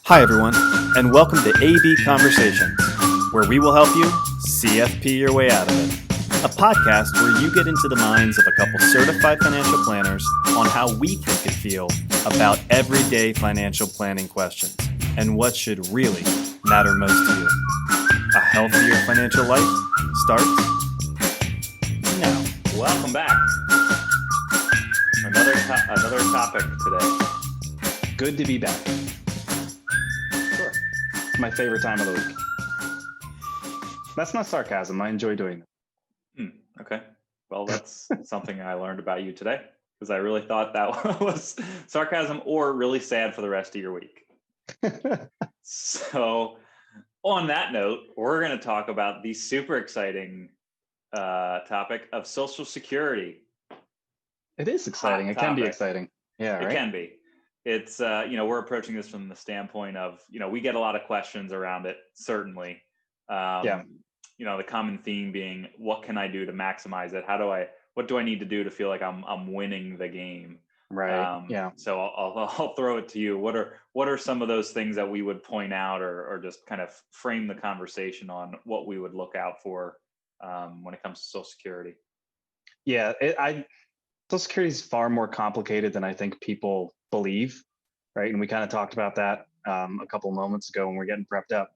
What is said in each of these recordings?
Hi, everyone, and welcome to AB Conversations, where we will help you CFP your way out of it. A podcast where you get into the minds of a couple certified financial planners on how we think and feel about everyday financial planning questions and what should really matter most to you. A healthier financial life starts now. Welcome back. Another topic today. Good to be back. Sure. It's my favorite time of the week. That's not sarcasm. I enjoy doing it. Okay. Well, that's something I learned about you today, because I really thought that was sarcasm or really sad for the rest of your week. So on that note, we're going to talk about the super exciting topic of Social Security. It is exciting. It can be exciting. Yeah, right? It can be. It's, we're approaching this from the standpoint of, we get a lot of questions around it, certainly. The common theme being, what can I do to maximize it? What do I need to do to feel like I'm winning the game? Right. So I'll throw it to you. What are some of those things that we would point out or just kind of frame the conversation on what we would look out for when it comes to Social Security? Yeah, Social Security is far more complicated than I think people believe, right? And we kind of talked about that a couple of moments ago when we're getting prepped up.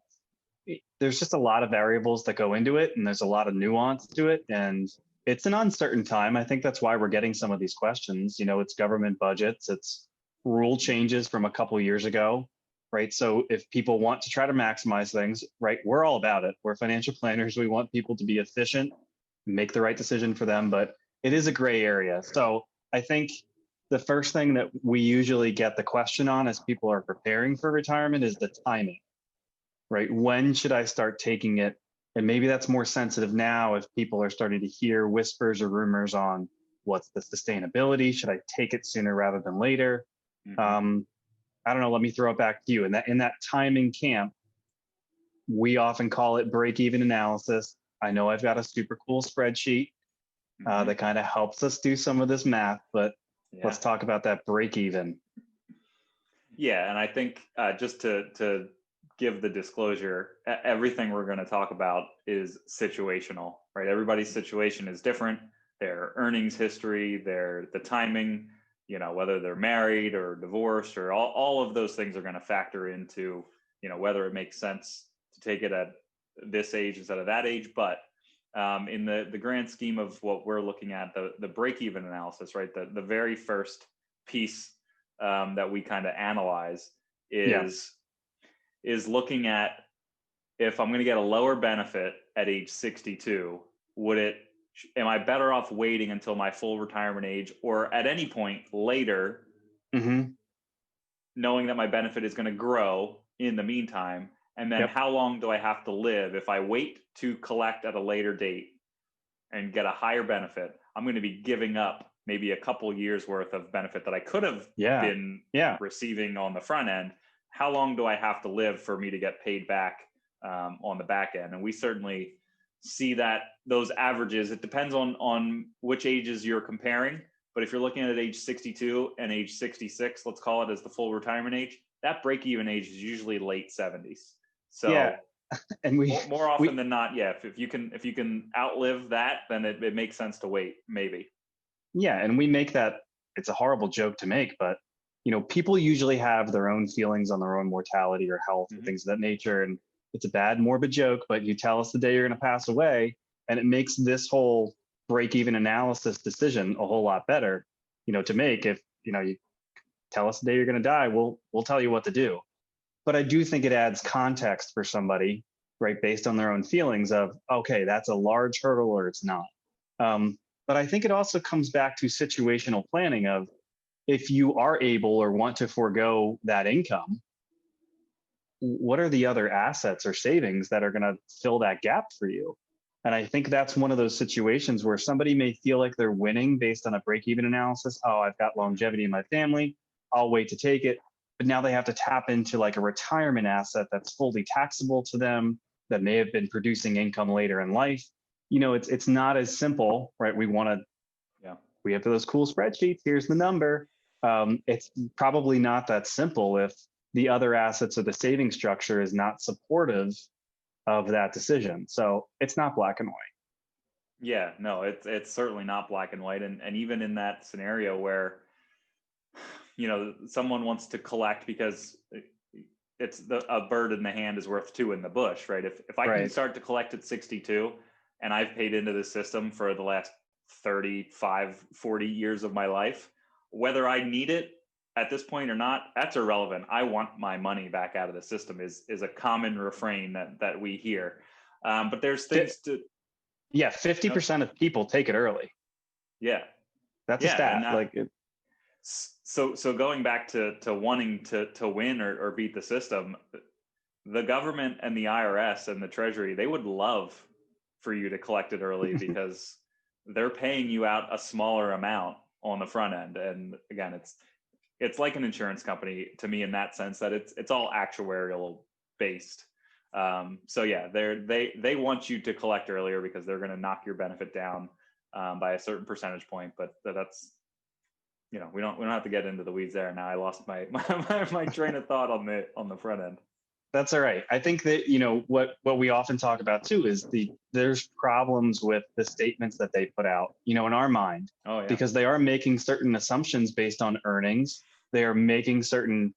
There's just a lot of variables that go into it, and there's a lot of nuance to it, and it's an uncertain time. I think that's why we're getting some of these questions. It's government budgets, it's rule changes from a couple of years ago, right? So if people want to try to maximize things, right, we're all about it. We're financial planners. We want people to be efficient, make the right decision for them, but it is a gray area. So I think the first thing that we usually get the question on as people are preparing for retirement is the timing, right? When should I start taking it? And maybe that's more sensitive now if people are starting to hear whispers or rumors on what's the sustainability. Should I take it sooner rather than later? Mm-hmm. I don't know. Let me throw it back to you. In that timing camp, we often call it break-even analysis. I know I've got a super cool spreadsheet that kind of helps us do some of this math, but let's talk about that break-even. Yeah, and I think just to give the disclosure, everything we're going to talk about is situational, right? Everybody's situation is different. Their earnings history, the timing, whether they're married or divorced, or all of those things are going to factor into, whether it makes sense to take it at this age instead of that age. But in the grand scheme of what we're looking at, the break-even analysis, right? The very first piece that we kind of analyze is looking at, if I'm going to get a lower benefit at age 62, am I better off waiting until my full retirement age, or at any point later, knowing that my benefit is going to grow in the meantime? And then how long do I have to live? If I wait to collect at a later date and get a higher benefit, I'm going to be giving up maybe a couple years worth of benefit that I could have been receiving on the front end. How long do I have to live for me to get paid back on the back end? And we certainly see that those averages, it depends on which ages you're comparing. But if you're looking at age 62 and age 66, let's call it as the full retirement age, that break-even age is usually late 70s. So and more often than not, if you can outlive that, then it makes sense to wait, maybe. Yeah, and we make that, it's a horrible joke to make, but people usually have their own feelings on their own mortality or health and things of that nature. And it's a bad, morbid joke, but you tell us the day you're going to pass away, and it makes this whole break-even analysis decision a whole lot better, to make. If you tell us the day you're going to die, we'll tell you what to do. But I do think it adds context for somebody, right, based on their own feelings of, okay, that's a large hurdle or it's not. But I think it also comes back to situational planning of, if you are able or want to forego that income, what are the other assets or savings that are going to fill that gap for you? And I think that's one of those situations where somebody may feel like they're winning based on a break-even analysis. Oh, I've got longevity in my family, I'll wait to take it. But now they have to tap into like a retirement asset that's fully taxable to them, that may have been producing income later in life. It's not as simple, right? We have those cool spreadsheets. Here's the number. It's probably not that simple if the other assets or the saving structure is not supportive of that decision. So it's not black and white. Yeah, no, it's certainly not black and white. And even in that scenario where, someone wants to collect because it's a bird in the hand is worth two in the bush, right? If I can Right. start to collect at 62 and I've paid into the system for the last 35, 40 years of my life, whether I need it at this point or not, that's irrelevant. I want my money back out of the system is a common refrain that we hear. But there's things to, Yeah, 50% of people take it early. yeah. That's a stat. So going back to wanting to win or beat the system, the government and the IRS and the Treasury, they would love for you to collect it early because they're paying you out a smaller amount on the front end. And again, it's like an insurance company to me in that sense that it's all actuarial based. So yeah, they want you to collect earlier because they're going to knock your benefit down by a certain percentage point. But that's, we don't have to get into the weeds there. Now I lost my train of thought on the front end. That's all right. I think that, what we often talk about too is there's problems with the statements that they put out, in our mind, because they are making certain assumptions based on earnings. They are making certain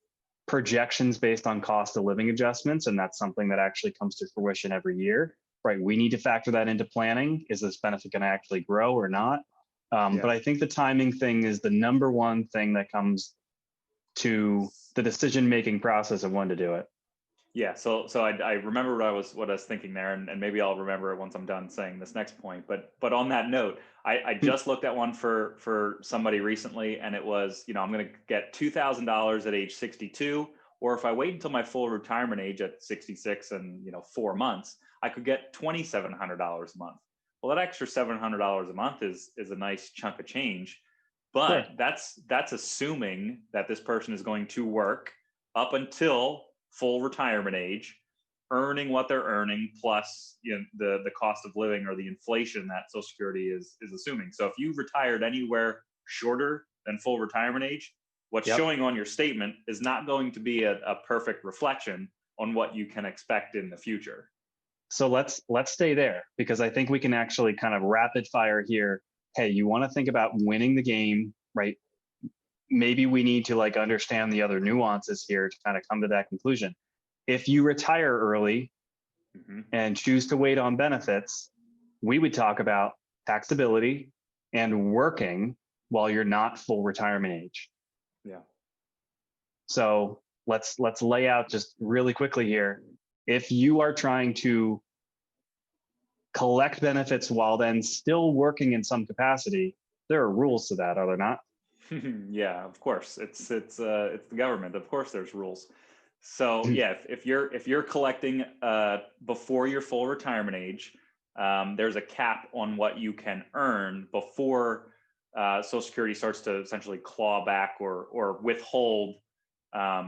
projections based on cost of living adjustments. And that's something that actually comes to fruition every year, right? We need to factor that into planning. Is this benefit going to actually grow or not? But I think the timing thing is the number one thing that comes to the decision-making process of when to do it. Yeah. So I remember what I was thinking there, and maybe I'll remember it once I'm done saying this next point. But on that note, I just looked at one for somebody recently, and it was, I'm going to get $2,000 at age 62, or if I wait until my full retirement age at 66 and 4 months, I could get $2,700 a month. Well, that extra $700 a month is a nice chunk of change, but that's assuming that this person is going to work up until full retirement age, earning what they're earning plus the cost of living or the inflation that Social Security is assuming. So if you retired anywhere shorter than full retirement age, what's showing on your statement is not going to be a perfect reflection on what you can expect in the future. So let's stay there, because I think we can actually kind of rapid fire here. Hey, you want to think about winning the game, right? Maybe we need to understand the other nuances here to kind of come to that conclusion. If you retire early and choose to wait on benefits, we would talk about taxability and working while you're not full retirement age. Yeah. So let's lay out just really quickly here. If you are trying to collect benefits while then still working in some capacity, there are rules to that, are there not? Yeah, of course. It's the government. Of course, there's rules. So yeah, if you're collecting before your full retirement age, there's a cap on what you can earn before Social Security starts to essentially claw back or withhold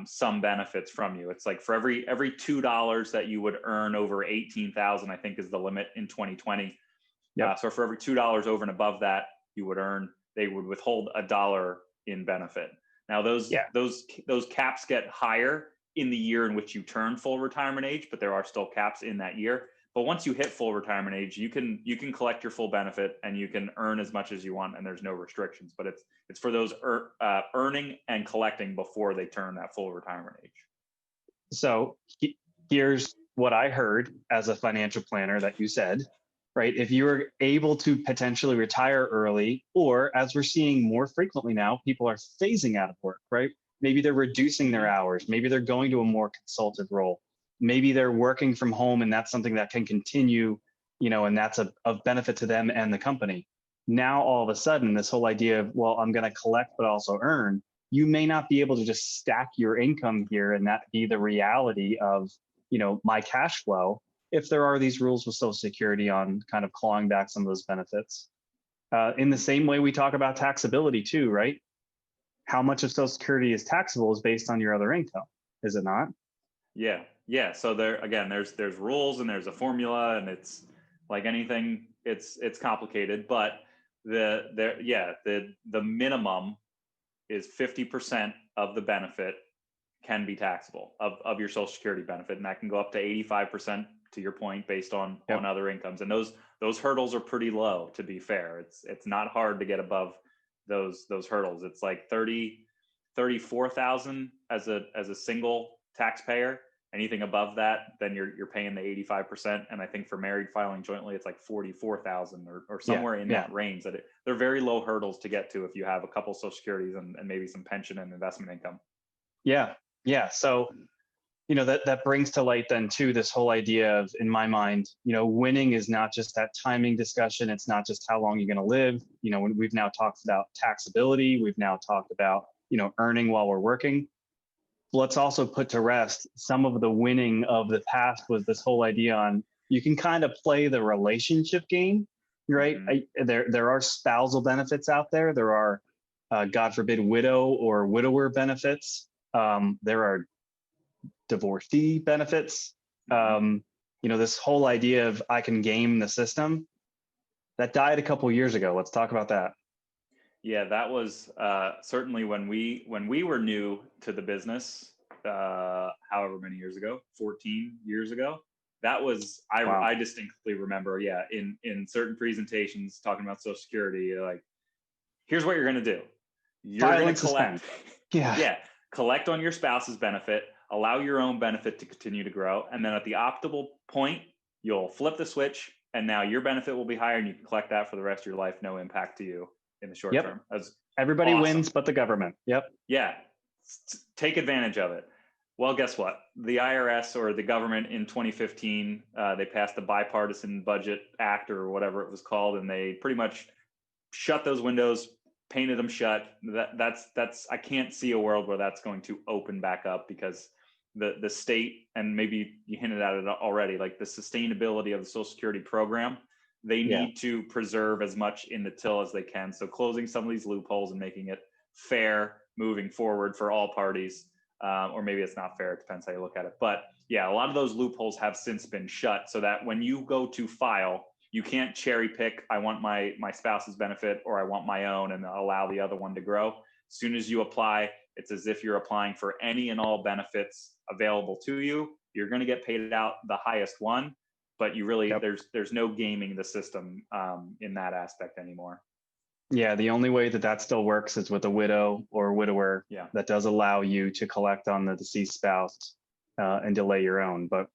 some benefits from you. It's like for every $2 that you would earn over 18,000, I think is the limit in 2020. So for every $2 over and above that you would earn, they would withhold $1 in benefit. Now those caps get higher in the year in which you turn full retirement age, but there are still caps in that year. But once you hit full retirement age, you can collect your full benefit and you can earn as much as you want, and there's no restrictions. But it's for those earning and collecting before they turn that full retirement age. So here's what I heard as a financial planner that you said, right? If you were able to potentially retire early, or as we're seeing more frequently now, people are phasing out of work, right? Maybe they're reducing their hours. Maybe they're going to a more consultative role. Maybe they're working from home and that's something that can continue, and that's of benefit to them and the company. Now, all of a sudden, this whole idea of, well, I'm going to collect, but also earn, you may not be able to just stack your income here and that be the reality of, my cash flow, if there are these rules with Social Security on kind of clawing back some of those benefits. In the same way we talk about taxability too, right? How much of Social Security is taxable is based on your other income, is it not? Yeah. So there's rules and there's a formula, and it's like anything, it's complicated, but the minimum is 50% of the benefit can be taxable of your Social Security benefit, and that can go up to 85%, to your point, based on other incomes. And those hurdles are pretty low, to be fair. It's not hard to get above those hurdles. It's like 34,000 as a single taxpayer. Anything above that, then you're paying the 85%. And I think for married filing jointly, it's like 44,000 or somewhere in that range. They're very low hurdles to get to if you have a couple Social Securities and maybe some pension and investment income. Yeah. So, that brings to light then too, this whole idea of, in my mind, winning is not just that timing discussion. It's not just how long you're going to live. When we've now talked about taxability, we've now talked about, earning while we're working. Let's also put to rest some of the winning of the past was this whole idea on you can kind of play the relationship game, right? Mm-hmm. There are spousal benefits out there. There are, God forbid, widow or widower benefits. There are divorcee benefits. This whole idea of I can game the system, that died a couple years ago. Let's talk about that. Yeah, that was certainly when we were new to the business, however many years ago, 14 years ago. That was, I distinctly remember, in certain presentations talking about Social Security, like, here's what you're going to do. You're going to collect. Collect on your spouse's benefit, allow your own benefit to continue to grow. And then at the optimal point, you'll flip the switch, and now your benefit will be higher and you can collect that for the rest of your life. No impact to you in the short term. That's everybody awesome. Wins but the government. Yeah. Take advantage of it. Well, guess what? The IRS or the government in 2015, they passed the Bipartisan Budget Act or whatever it was called, and they pretty much shut those windows, painted them shut. That's I can't see a world where that's going to open back up, because the state, and maybe you hinted at it already, like the sustainability of the Social Security program, they need to preserve as much in the till as they can. So closing some of these loopholes and making it fair moving forward for all parties, or maybe it's not fair. It depends how you look at it. But a lot of those loopholes have since been shut, so that when you go to file, you can't cherry pick, I want my spouse's benefit or I want my own, and allow the other one to grow. As soon as you apply, it's as if you're applying for any and all benefits available to you. You're going to get paid out the highest one, but you really, there's no gaming the system in that aspect anymore. Yeah, the only way that still works is with a widow or widower that does allow you to collect on the deceased spouse and delay your own. But,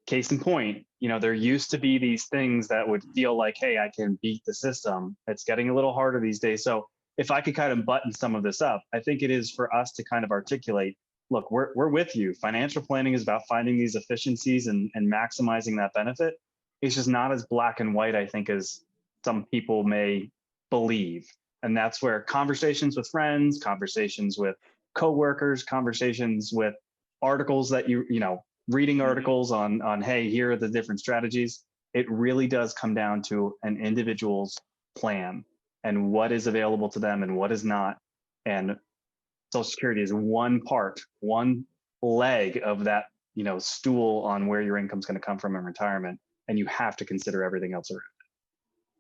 case in point, there used to be these things that would feel like, hey, I can beat the system. It's getting a little harder these days. So if I could kind of button some of this up, I think it is for us to kind of articulate, look, we're with you. Financial planning is about finding these efficiencies and maximizing that benefit. It's just not as black and white, I think, as some people may believe. And that's where conversations with friends, conversations with coworkers, conversations with articles that reading articles on, hey, here are the different strategies. It really does come down to an individual's plan and what is available to them and what is not. And Social Security is one leg of that, stool on where your income's going to come from in retirement. And you have to consider everything else around.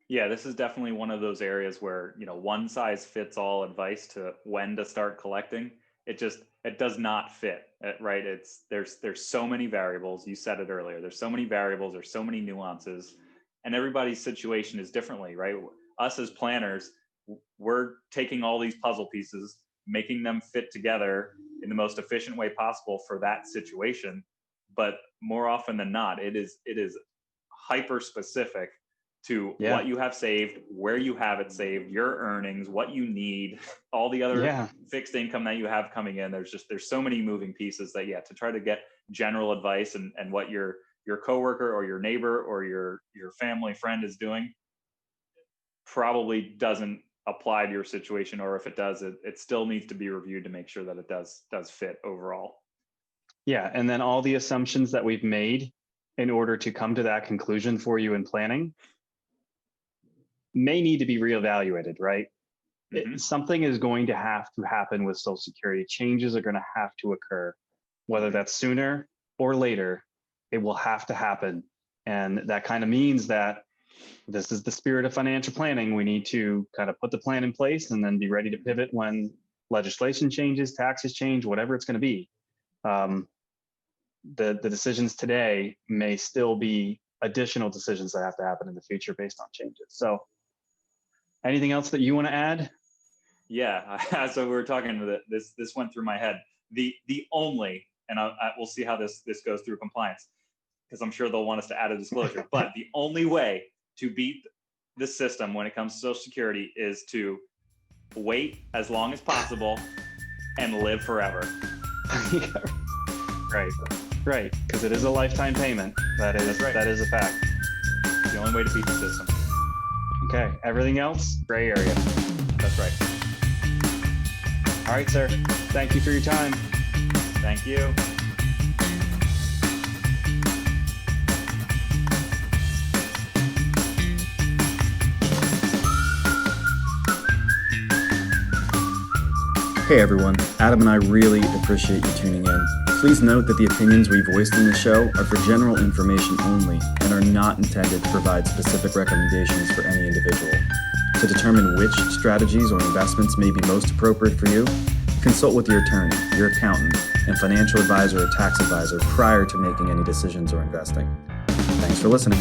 Yeah, this is definitely one of those areas where, one size fits all advice to when to start collecting. It does not fit, right? There's so many variables. You said it earlier. There's so many variables. There's so many nuances, and everybody's situation is differently, right? Us as planners, we're taking all these puzzle pieces, making them fit together in the most efficient way possible for that situation. But more often than not, it is hyper specific to what you have saved, where you have it saved, your earnings, what you need, all the other fixed income that you have coming in. There's so many moving pieces that to try to get general advice and what your coworker or your neighbor or your family friend is doing probably doesn't apply to your situation, or if it does, it still needs to be reviewed to make sure that it does fit overall. Yeah, and then all the assumptions that we've made in order to come to that conclusion for you in planning may need to be reevaluated, right? Mm-hmm. Something is going to have to happen with Social Security. Changes are going to have to occur, whether that's sooner or later. It will have to happen, and that kind of means that this is the spirit of financial planning. We need to kind of put the plan in place and then be ready to pivot when legislation changes, taxes change, whatever it's going to be, the decisions today may still be additional decisions that have to happen in the future based on changes. So anything else that you want to add? Yeah, so we were talking, this went through my head. The only, and we'll see how this goes through compliance, because I'm sure they'll want us to add a disclosure, but the only way to beat the system when it comes to Social Security is to wait as long as possible and live forever. Right, because it is a lifetime payment. That is a fact. It's the only way to beat the system. Okay, everything else, gray area. That's right. All right, sir. Thank you for your time. Thank you. Hey everyone, Adam and I really appreciate you tuning in. Please note that the opinions we voiced in the show are for general information only and are not intended to provide specific recommendations for any individual. To determine which strategies or investments may be most appropriate for you, consult with your attorney, your accountant, and financial advisor or tax advisor prior to making any decisions or investing. Thanks for listening.